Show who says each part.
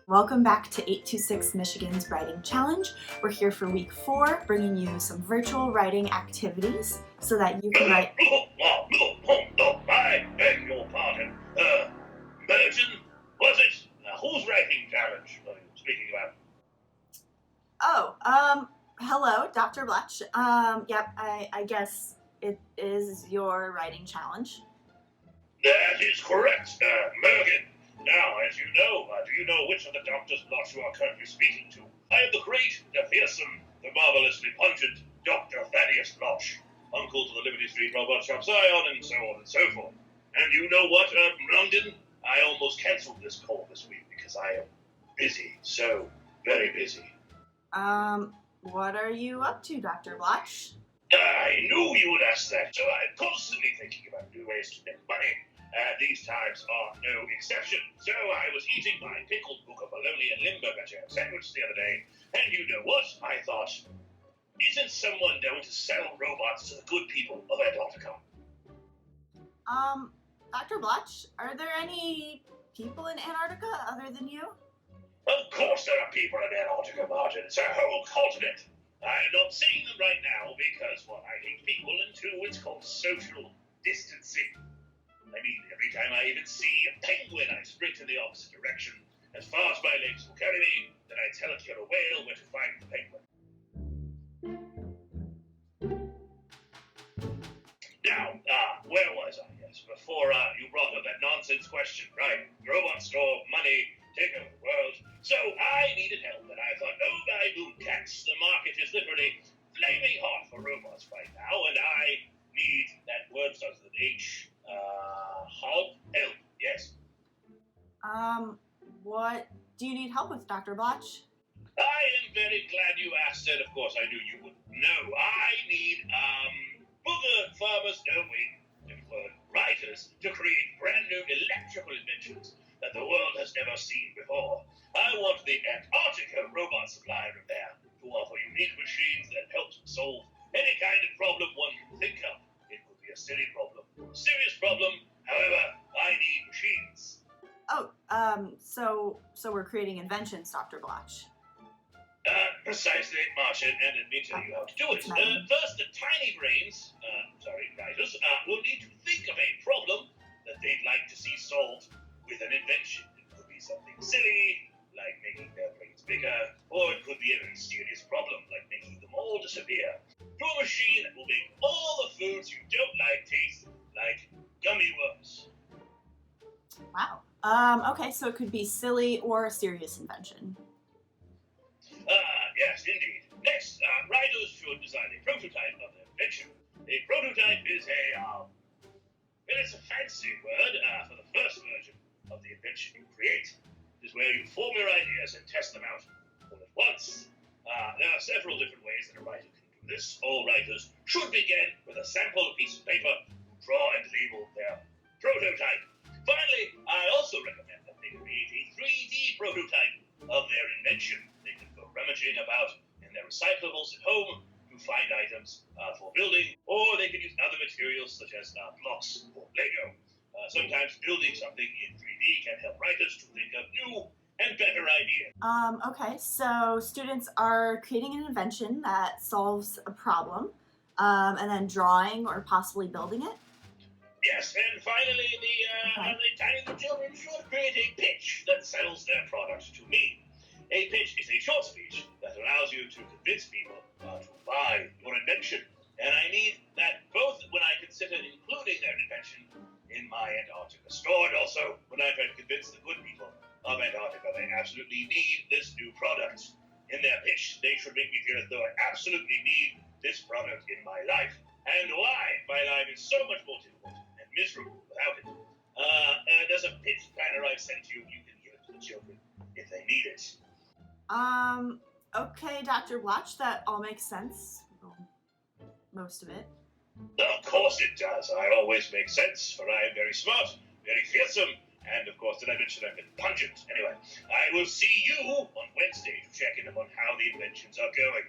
Speaker 1: Welcome back to 826 Michigan's Writing Challenge. We're here for week 4, bringing you some virtual writing activities so that you can write...
Speaker 2: I beg your pardon. Merton, was it? Whose writing challenge are you speaking about?
Speaker 1: Hello, Dr. Bletch. Yep, I guess it is your writing challenge.
Speaker 2: That is correct, Mergen. Now, as you know, do you know which of the Doctors Blotch you are currently speaking to? I am the great, the fearsome, the marvelously pungent Dr. THADDEUS Blotch, uncle to the Liberty Street robot shop Zion, and so on and so forth. And you know what, London? I almost cancelled this call this week because I am busy, so very busy.
Speaker 1: What are you up to, Dr. Bletch?
Speaker 2: I knew you would ask that, so I'm constantly thinking about new ways to make money. These times are no exception. So I was eating my pickled book of bologna and limburger sandwich the other day, and you know what? I thought, isn't someone going to sell robots to the good people of Antarctica?
Speaker 1: Dr. Bletch, are there any people in Antarctica other than you?
Speaker 2: Of course there are people in Antarctica, Martin. It's a whole continent. I'm not seeing them right now because, well, I hate people, and two, it's called social distancing. I mean, every time I even see a penguin, I sprint in the opposite direction. As far as my legs will carry me, then I tell a killer whale where to find the penguin. Now, where was I? Yes, before you brought up that nonsense question, right? Robot store, money, take over the world. So I needed help, and I thought, oh my Mooncats, the market is literally flaming hot for robots right now, and I need, that word starts with an H, help, yes.
Speaker 1: What do you need help with, Dr. Bletch?
Speaker 2: I am very glad you asked that. Of course, I knew you would know. I need, writers to create brand new electrical inventions that the world has never seen before. I want the Antarctica robot supply repair to offer unique machines that help solve any kind of problem one can think of. It could be a silly problem or a serious problem. However, I need machines.
Speaker 1: So we're creating inventions, Dr. Bletch.
Speaker 2: Precisely, Martin, and let me tell you how to do it. First, the tiny brains, writers, will need to think of a problem that they'd like to see solved with an invention. It could be something silly, like making their brains bigger, or it could be a very serious problem, like making them all disappear. To a machine that will make all the foods you don't like taste like gummy worms.
Speaker 1: Wow. Okay, so it could be silly or a serious invention.
Speaker 2: Yes, indeed. Next, writers should design a prototype of their invention. A prototype is it's a fancy word for the first version of the invention you create. It is where you form your ideas and test them out all at once. There are several different ways that a writer can do this. All writers should begin with a sample piece of paper to draw and label their prototype. Finally, I also recommend that they create a 3D prototype of their invention. They can go rummaging about in their recyclables at home to find items for building, or they can use other materials such as blocks or Lego. Sometimes building something in 3D can help writers to think of new and better ideas.
Speaker 1: Okay, so students are creating an invention that solves a problem, and then drawing or possibly building it.
Speaker 2: Yes, and finally, the tiny little children should create a pitch that sells their product to me. A pitch is a short speech that allows you to convince people to buy your invention. And I need that both when I consider including their invention in my Antarctica store, and also when I try to convince the good people of Antarctica they absolutely need this new product. In their pitch, they should make me feel as though I absolutely need this product in my life, and why my life is so much more difficult and miserable without it. There's a pitch planner I've sent you. You can give it to the children if they need it.
Speaker 1: Okay, Dr. Bletch, that all makes sense. Well, most of it.
Speaker 2: Of course it does. I always make sense, for I am very smart, very fearsome, and of course, did I mention I've been pungent? Anyway, I will see you on Wednesday to check in upon how the inventions are going.